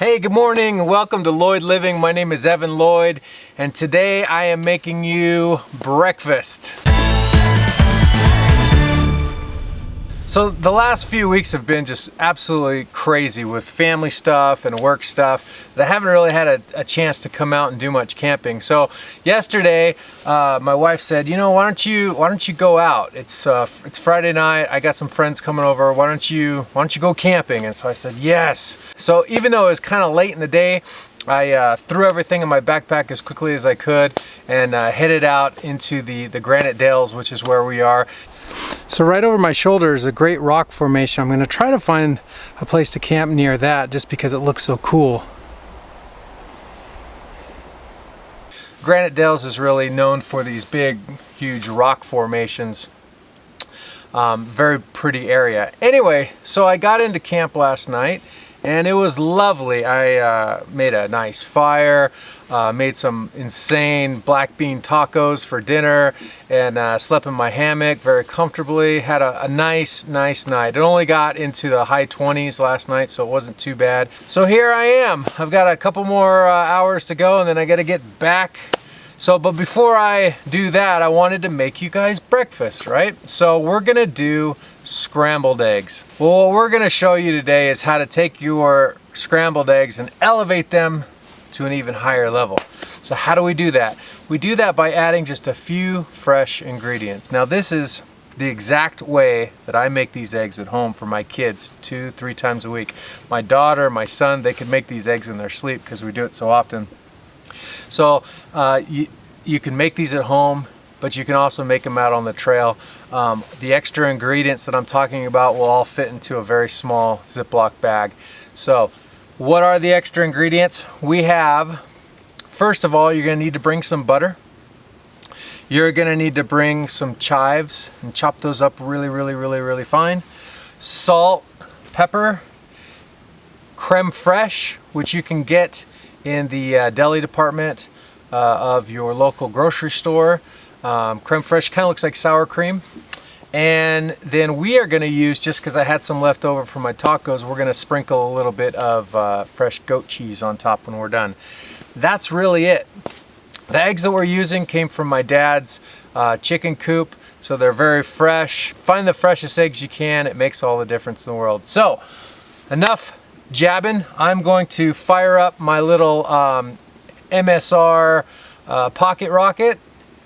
Hey, good morning. Welcome to Lloyd Living. My name is Evan Lloyd, and today I am making you breakfast. So the last few weeks have been just absolutely crazy with family stuff and work stuff that I haven't really had a chance to come out and do much camping. So yesterday, my wife said, you know, why don't you go out? It's Friday night. I got some friends coming over. Why don't you go camping? And so I said yes. So even though it was kind of late in the day, I threw everything in my backpack as quickly as I could and headed out into the Granite Dales, which is where we are. So right over my shoulder is a great rock formation. I'm going to try to find a place to camp near that just because it looks so cool. Granite Dales is really known for these big, huge rock formations. Very pretty area. Anyway, so I got into camp last night and it was lovely. I made a nice fire, made some insane black bean tacos for dinner, and slept in my hammock very comfortably. Had a nice night. It only got into the high 20s last night, so it wasn't too bad. So here I am. I've got a couple more hours to go, and then I got to get back. But before I do that, I wanted to make you guys breakfast, right? So we're gonna do scrambled eggs. Well, what we're gonna show you today is how to take your scrambled eggs and elevate them to an even higher level. So how do we do that? We do that by adding just a few fresh ingredients. Now this is the exact way that I make these eggs at home for my kids 2-3 times a week. My daughter, my son, they can make these eggs in their sleep because we do it so often. So you can make these at home, but you can also make them out on the trail. The extra ingredients that I'm talking about will all fit into a very small Ziploc bag. So what are the extra ingredients? We have, first of all, you're going to need to bring some butter. You're going to need to bring some chives and chop those up really fine. Salt, pepper, creme fraiche, which you can get in the deli department of your local grocery store. Creme fraiche kind of looks like sour cream. And then we are going to use, just because I had some left over from my tacos, we're going to sprinkle a little bit of fresh goat cheese on top when we're done. That's really it. The eggs that we're using came from my dad's chicken coop, so they're very fresh. Find the freshest eggs you can. It makes all the difference in the world. So enough jabbing. I'm going to fire up my little MSR pocket rocket.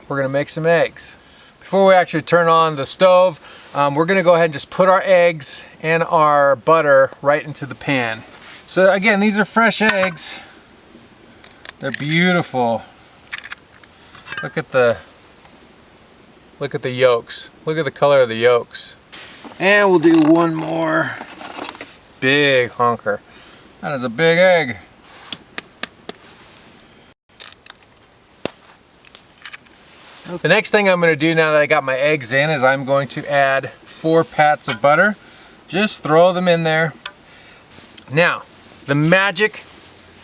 We're gonna make some eggs. Before we actually turn on the stove, we're gonna go ahead and just put our eggs and our butter right into the pan. So again, these are fresh eggs. They're beautiful. Look at the yolks. Look at the color of the yolks. And we'll do one more big honker. That is a big egg. The next thing I'm going to do now that I got my eggs in is I'm going to add 4 pats of butter. Just throw them in there. Now, the magic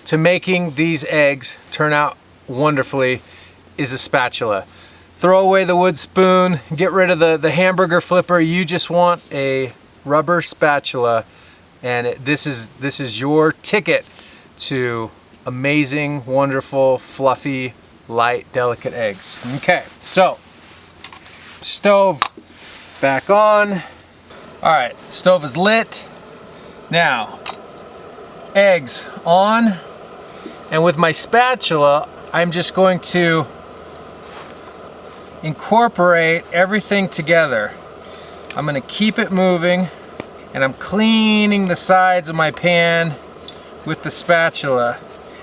to making these eggs turn out wonderfully is a spatula. Throw away the wood spoon, get rid of the hamburger flipper. You just want a rubber spatula, and this is your ticket to amazing, wonderful, fluffy, light, delicate eggs. Okay, so stove back on. All right, stove is lit. Now, eggs on, and with my spatula, I'm just going to incorporate everything together. I'm going to keep it moving, and I'm cleaning the sides of my pan with the spatula.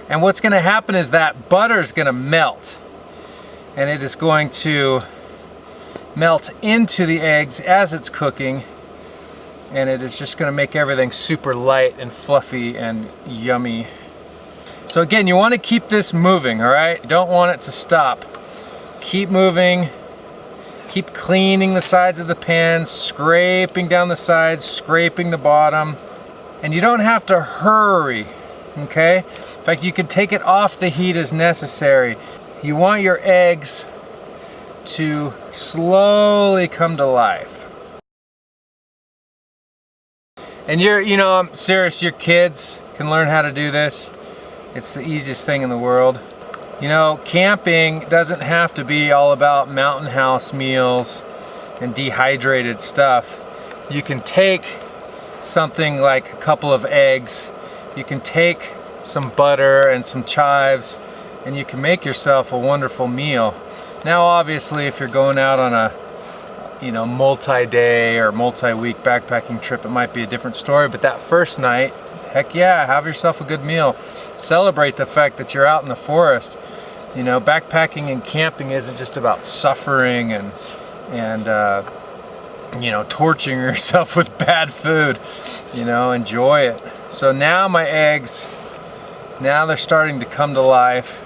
And what's going to happen is that butter is going to melt, and it is going to melt into the eggs as it's cooking, and it is just going to make everything super light and fluffy and yummy. So again, you want to keep this moving, all right? You don't want it to stop. Keep moving. Keep cleaning the sides of the pan, scraping down the sides, scraping the bottom. And you don't have to hurry, okay? In fact, you can take it off the heat as necessary. You want your eggs to slowly come to life. And I'm serious, your kids, can learn how to do this. It's the easiest thing in the world. You know, camping doesn't have to be all about mountain house meals and dehydrated stuff. You can take something like a couple of eggs, you can take some butter and some chives, and you can make yourself a wonderful meal. Now obviously if you're going out on a multi-day or multi-week backpacking trip, it might be a different story, but that first night, heck yeah, have yourself a good meal. Celebrate the fact that you're out in the forest. You know, backpacking and camping isn't just about suffering and you know, torturing yourself with bad food. You know, enjoy it. So now my eggs, now they're starting to come to life.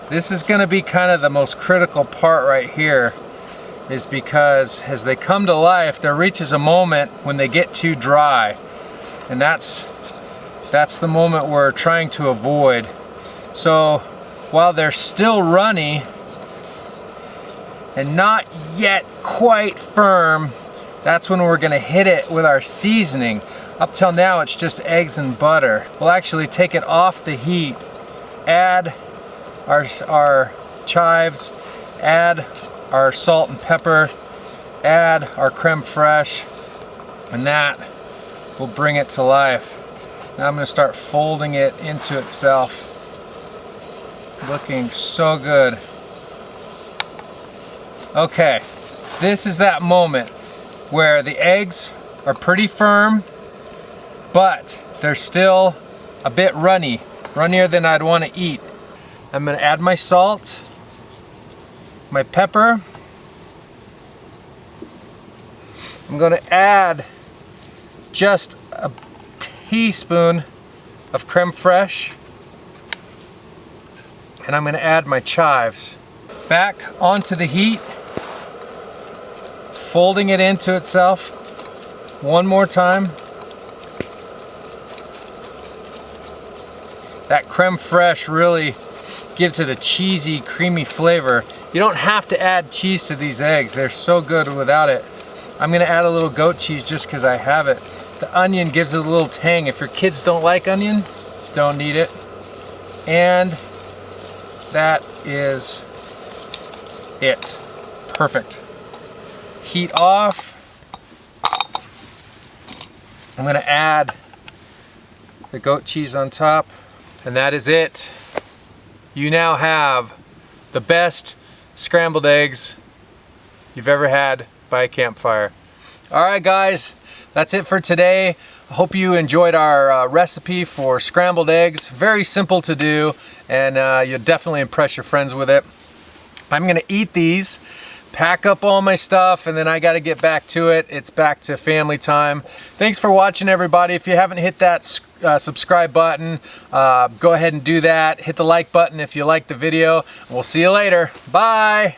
This is going to be kind of the most critical part right here, is because as they come to life, there reaches a moment when they get too dry, and that's the moment we're trying to avoid. So while they're still runny and not yet quite firm, that's when we're going to hit it with our seasoning. Up till now it's just eggs and butter. We'll actually take it off the heat, add our chives, add our salt and pepper, add our creme fraiche, and that will bring it to life. Now I'm going to start folding it into itself. Looking so good. Okay, this is that moment where the eggs are pretty firm, but they're still a bit runny, runnier than I'd want to eat. I'm going to add my salt, my pepper. I'm going to add just a teaspoon of creme fraiche, and I'm going to add my chives. Back onto the heat, folding it into itself one more time. That creme fraiche really gives it a cheesy, creamy flavor. You don't have to add cheese to these eggs. They're so good without it. I'm gonna add a little goat cheese just because I have it. The onion gives it a little tang. If your kids don't like onion, don't need it. And that is it. Perfect. Heat off. I'm gonna add the goat cheese on top, and that is it. You now have the best scrambled eggs you've ever had by a campfire. All right, guys, that's it for today. I hope you enjoyed our recipe for scrambled eggs. Very simple to do, and you'll definitely impress your friends with it. I'm gonna eat these, pack up all my stuff, and then I gotta get back to it. It's back to family time. Thanks for watching, everybody. If you haven't hit that subscribe button, go ahead and do that. Hit the like button if you like the video. We'll see you later. Bye.